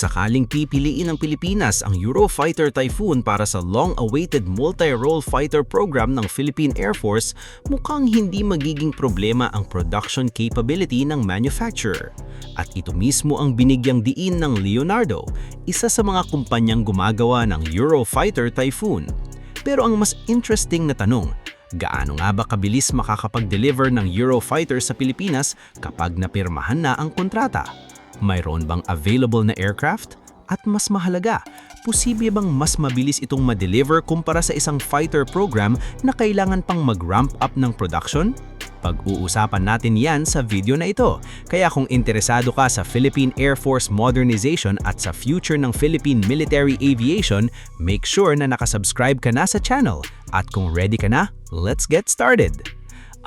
sakaling pipiliin ng Pilipinas ang Eurofighter Typhoon para sa long-awaited multi-role fighter program ng Philippine Air Force, mukhang hindi magiging problema ang production capability ng manufacturer. At ito mismo ang binigyang diin ng Leonardo, isa sa mga kumpanyang gumagawa ng Eurofighter Typhoon. Pero ang mas interesting na tanong, gaano nga ba kabilis makakapag-deliver ng Eurofighter sa Pilipinas kapag napirmahan na ang kontrata? Mayroon bang available na aircraft? At mas mahalaga, posible bang mas mabilis itong ma-deliver kumpara sa isang fighter program na kailangan pang mag-ramp up ng production? Pag-uusapan natin yan sa video na ito. Kaya kung interesado ka sa Philippine Air Force modernization at sa future ng Philippine Military Aviation, make sure na nakasubscribe ka na sa channel. At kung ready ka na, let's get started!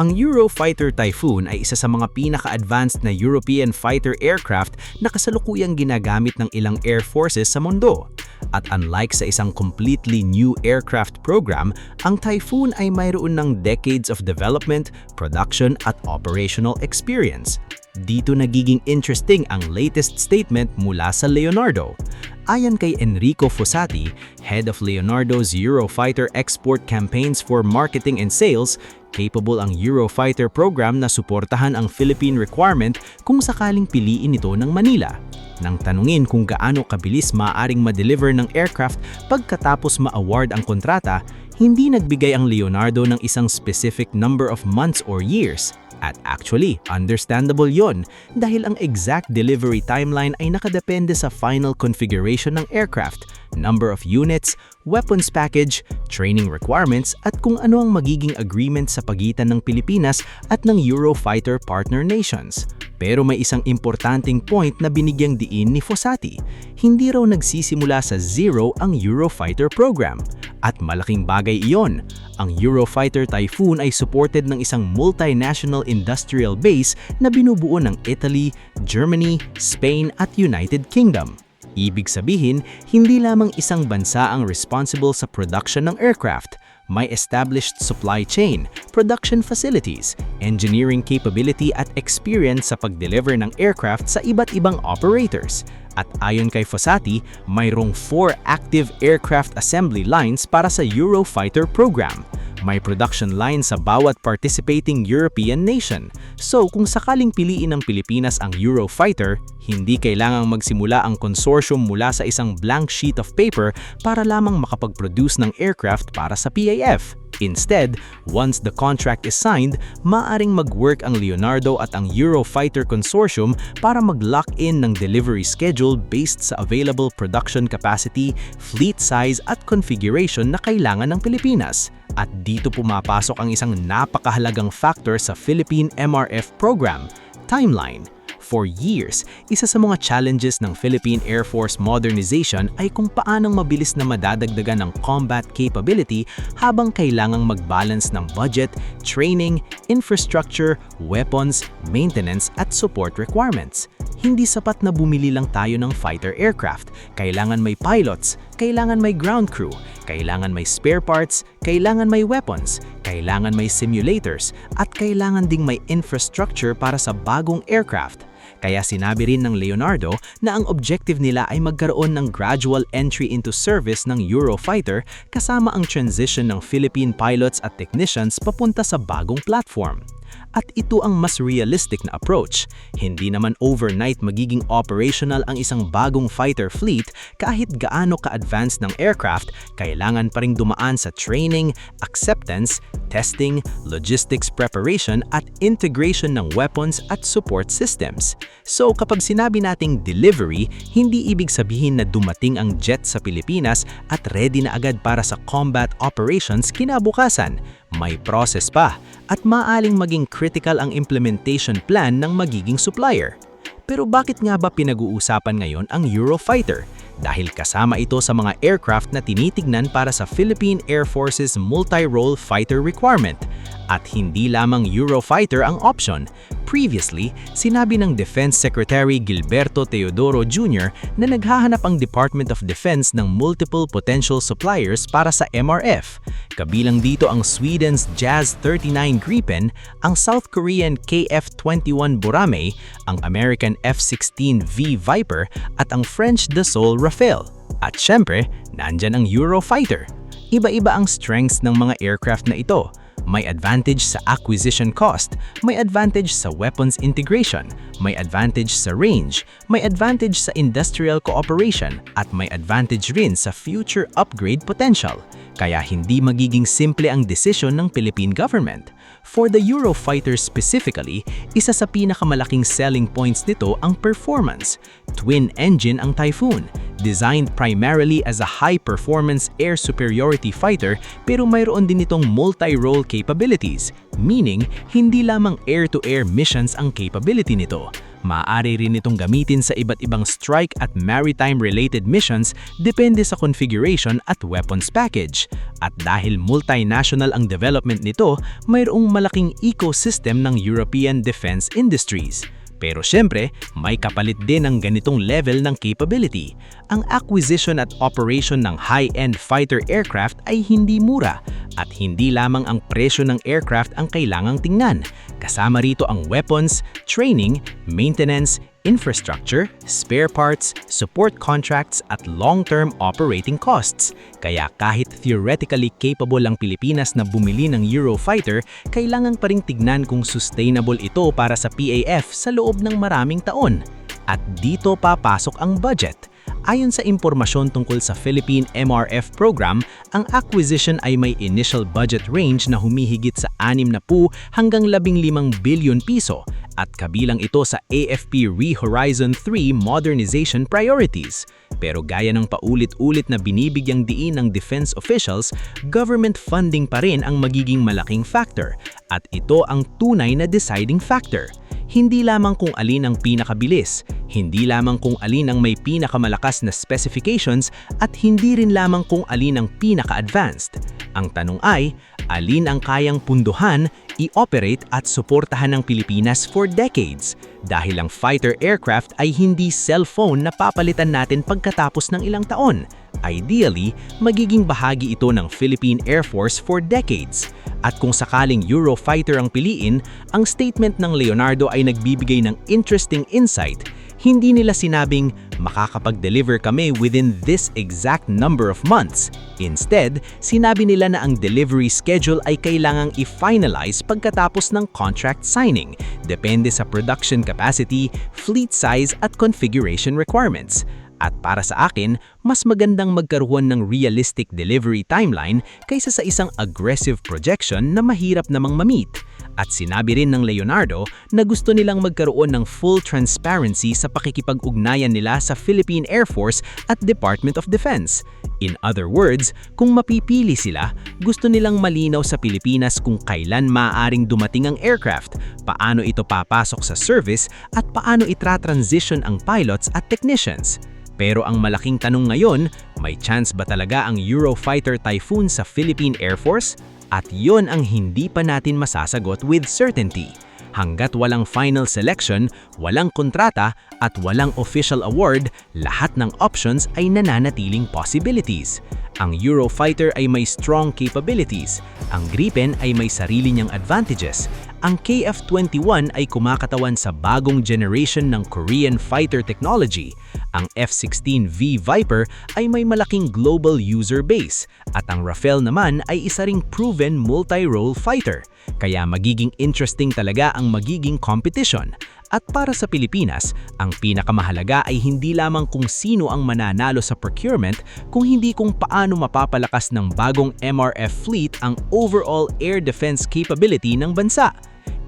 Ang Eurofighter Typhoon ay isa sa mga pinaka-advanced na European fighter aircraft na kasalukuyang ginagamit ng ilang air forces sa mundo. At unlike sa isang completely new aircraft program, ang Typhoon ay mayroon ng decades of development, production at operational experience. Dito nagiging interesting ang latest statement mula sa Leonardo. Ayon kay Enrico Fossati, head of Leonardo's Eurofighter Export Campaigns for Marketing and Sales, capable ang Eurofighter program na suportahan ang Philippine requirement kung sakaling piliin ito ng Manila. Nang tanungin kung gaano kabilis maaaring ma-deliver ng aircraft pagkatapos ma-award ang kontrata, hindi nagbigay ang Leonardo ng isang specific number of months or years. At actually, understandable yon dahil ang exact delivery timeline ay nakadepende sa final configuration ng aircraft, number of units, weapons package, training requirements at kung ano ang magiging agreement sa pagitan ng Pilipinas at ng Eurofighter partner nations. Pero may isang importanteng point na binigyang diin ni Fossati. Hindi raw nagsisimula sa zero ang Eurofighter program. At malaking bagay iyon. Ang Eurofighter Typhoon ay supported ng isang multinational industrial base na binubuo ng Italy, Germany, Spain at United Kingdom. Ibig sabihin, hindi lamang isang bansa ang responsible sa production ng aircraft. May established supply chain, production facilities, engineering capability at experience sa pag-deliver ng aircraft sa iba't ibang operators. At ayon kay Fossati, mayroong 4 active aircraft assembly lines para sa Eurofighter program. May production line sa bawat participating European nation. So kung sakaling piliin ng Pilipinas ang Eurofighter, hindi kailangang magsimula ang consortium mula sa isang blank sheet of paper para lamang makapag-produce ng aircraft para sa PAF. Instead, once the contract is signed, maaring mag-work ang Leonardo at ang Eurofighter Consortium para mag-lock in ng delivery schedule based sa available production capacity, fleet size at configuration na kailangan ng Pilipinas. At dito pumapasok ang isang napakahalagang factor sa Philippine MRF program, timeline. For years, isa sa mga challenges ng Philippine Air Force modernization ay kung paanong mabilis na madadagdagan ng combat capability habang kailangang mag-balance ng budget, training, infrastructure, weapons, maintenance at support requirements. Hindi sapat na bumili lang tayo ng fighter aircraft. Kailangan may pilots, kailangan may ground crew, kailangan may spare parts, kailangan may weapons, kailangan may simulators, at kailangan ding may infrastructure para sa bagong aircraft. Kaya sinabi rin ng Leonardo na ang objective nila ay magkaroon ng gradual entry into service ng Eurofighter kasama ang transition ng Philippine pilots at technicians papunta sa bagong platform. At ito ang mas realistic na approach. Hindi naman overnight magiging operational ang isang bagong fighter fleet kahit gaano ka-advanced ng aircraft, kailangan pa ring dumaan sa training, acceptance, testing, logistics preparation at integration ng weapons at support systems. So kapag sinabi nating delivery, hindi ibig sabihin na dumating ang jet sa Pilipinas at ready na agad para sa combat operations kinabukasan. May process pa at maaaring maging critical ang implementation plan ng magiging supplier. Pero bakit nga ba pinag-uusapan ngayon ang Eurofighter? dahil kasama ito sa mga aircraft na tinitignan para sa Philippine Air Force's multi-role fighter requirement. At hindi lamang Eurofighter ang option. Previously, sinabi ng Defense Secretary Gilberto Teodoro Jr. na naghahanap ang Department of Defense ng multiple potential suppliers para sa MRF. Kabilang dito ang Sweden's Jazz 39 Gripen, ang South Korean KF-21 Borame, ang American F-16V Viper at ang French Dassault Rafale. At syempre, nandyan ang Eurofighter. Iba-iba ang strengths ng mga aircraft na ito. May advantage sa acquisition cost, may advantage sa weapons integration, may advantage sa range, may advantage sa industrial cooperation, at may advantage rin sa future upgrade potential. Kaya hindi magiging simple ang desisyon ng Philippine government. For the Eurofighter specifically, isa sa pinakamalaking selling points nito ang performance. Twin engine ang Typhoon, designed primarily as a high-performance air superiority fighter pero mayroon din itong multi-role capabilities, meaning hindi lamang air-to-air missions ang capability nito. Maaari rin itong gamitin sa iba't ibang strike at maritime-related missions depende sa configuration at weapons package. At dahil multinational ang development nito, mayroong malaking ecosystem ng European defense industries. Pero syempre, may kapalit din ang ganitong level ng capability. Ang acquisition at operation ng high-end fighter aircraft ay hindi mura at hindi lamang ang presyo ng aircraft ang kailangang tingnan. Kasama rito ang weapons, training, maintenance, infrastructure, spare parts, support contracts at long-term operating costs. Kaya kahit theoretically capable ang Pilipinas na bumili ng Eurofighter, kailangan pa ring tignan kung sustainable ito para sa PAF sa loob ng maraming taon. At dito papasok ang budget. Ayon sa impormasyon tungkol sa Philippine MRF program, ang acquisition ay may initial budget range na humihigit sa 60 hanggang 15 billion piso at kabilang ito sa AFP ReHorizon 3 modernization priorities. Pero gaya ng paulit-ulit na binibigyang diin ng defense officials, government funding pa rin ang magiging malaking factor at ito ang tunay na deciding factor. Hindi lamang kung alin ang pinakabilis, hindi lamang kung alin ang may pinakamalakas na specifications at hindi rin lamang kung alin ang pinaka-advanced. Ang tanong ay, alin ang kayang punduhan, i-operate at suportahan ng Pilipinas for decades? Dahil ang fighter aircraft ay hindi cellphone na papalitan natin pagkatapos ng ilang taon. Ideally, magiging bahagi ito ng Philippine Air Force for decades. At kung sakaling Eurofighter ang piliin, ang statement ng Leonardo ay nagbibigay ng interesting insight. Hindi nila sinabing, makakapag-deliver kami within this exact number of months. Instead, sinabi nila na ang delivery schedule ay kailangang i-finalize pagkatapos ng contract signing, depende sa production capacity, fleet size at configuration requirements. At para sa akin, mas magandang magkaroon ng realistic delivery timeline kaysa sa isang aggressive projection na mahirap namang ma-meet. At sinabi rin ng Leonardo na gusto nilang magkaroon ng full transparency sa pakikipag-ugnayan nila sa Philippine Air Force at Department of Defense. In other words, kung mapipili sila, gusto nilang malinaw sa Pilipinas kung kailan maaaring dumating ang aircraft, paano ito papasok sa service at paano itra-transition ang pilots at technicians. Pero ang malaking tanong ngayon, may chance ba talaga ang Eurofighter Typhoon sa Philippine Air Force? At yon ang hindi pa natin masasagot with certainty. Hanggat walang final selection, walang kontrata at walang official award, lahat ng options ay nananatiling possibilities. Ang Eurofighter ay may strong capabilities, ang Gripen ay may sarili niyang advantages, ang KF-21 ay kumakatawan sa bagong generation ng Korean fighter technology, ang F-16V Viper ay may malaking global user base, at ang Rafale naman ay isa ring proven multi-role fighter. Kaya magiging interesting talaga ang magiging competition. At para sa Pilipinas, ang pinakamahalaga ay hindi lamang kung sino ang mananalo sa procurement, kung hindi kung paano mapapalakas ng bagong MRF fleet ang overall air defense capability ng bansa.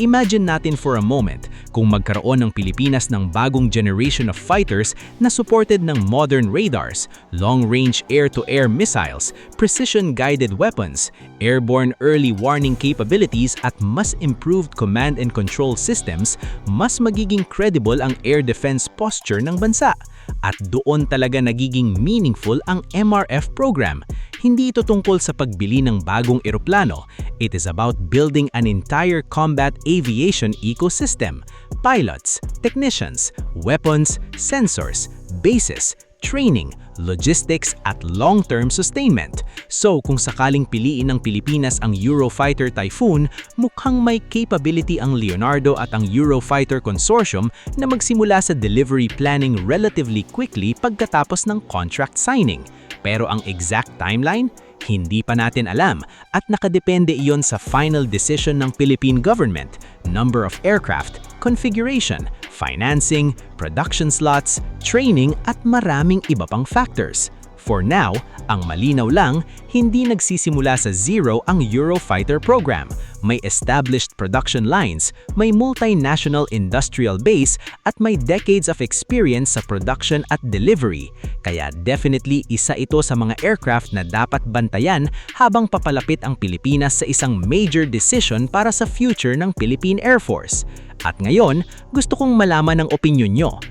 Imagine natin for a moment kung magkaroon ng Pilipinas ng bagong generation of fighters na supported ng modern radars, long-range air-to-air missiles, precision-guided weapons, airborne early warning capabilities at mas improved command and control systems, mas magiging credible ang air defense posture ng bansa. At doon talaga nagiging meaningful ang MRF program. Hindi ito tungkol sa pagbili ng bagong eroplano. It is about building an entire combat aviation ecosystem. Pilots, technicians, weapons, sensors, bases, training, logistics at long-term sustainment. So kung sakaling piliin ng Pilipinas ang Eurofighter Typhoon, mukhang may capability ang Leonardo at ang Eurofighter Consortium na magsimula sa delivery planning relatively quickly pagkatapos ng contract signing. Pero ang exact timeline? Hindi pa natin alam at nakadepende iyon sa final decision ng Philippine government, number of aircraft, configuration, financing, production slots, training at maraming iba pang factors. For now, ang malinaw lang, hindi nagsisimula sa zero ang Eurofighter program. May established production lines, may multinational industrial base at may decades of experience sa production at delivery. Kaya definitely isa ito sa mga aircraft na dapat bantayan habang papalapit ang Pilipinas sa isang major decision para sa future ng Philippine Air Force. At ngayon, gusto kong malaman ang opinyon nyo.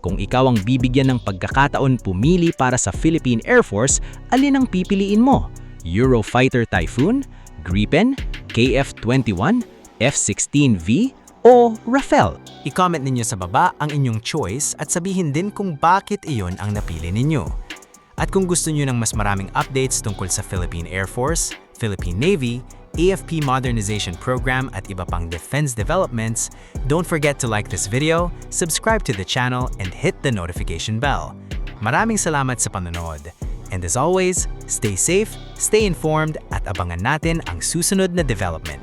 Kung ikaw ang bibigyan ng pagkakataon pumili para sa Philippine Air Force, alin ang pipiliin mo? Eurofighter Typhoon, Gripen, KF-21, F-16V, o Rafale? I-comment ninyo sa baba ang inyong choice at sabihin din kung bakit iyon ang napili ninyo. At kung gusto niyo ng mas maraming updates tungkol sa Philippine Air Force, Philippine Navy, AFP Modernization Program at iba pang defense developments, don't forget to like this video, subscribe to the channel, and hit the notification bell. Maraming salamat sa panonood. And as always, stay safe, stay informed, at abangan natin ang susunod na development.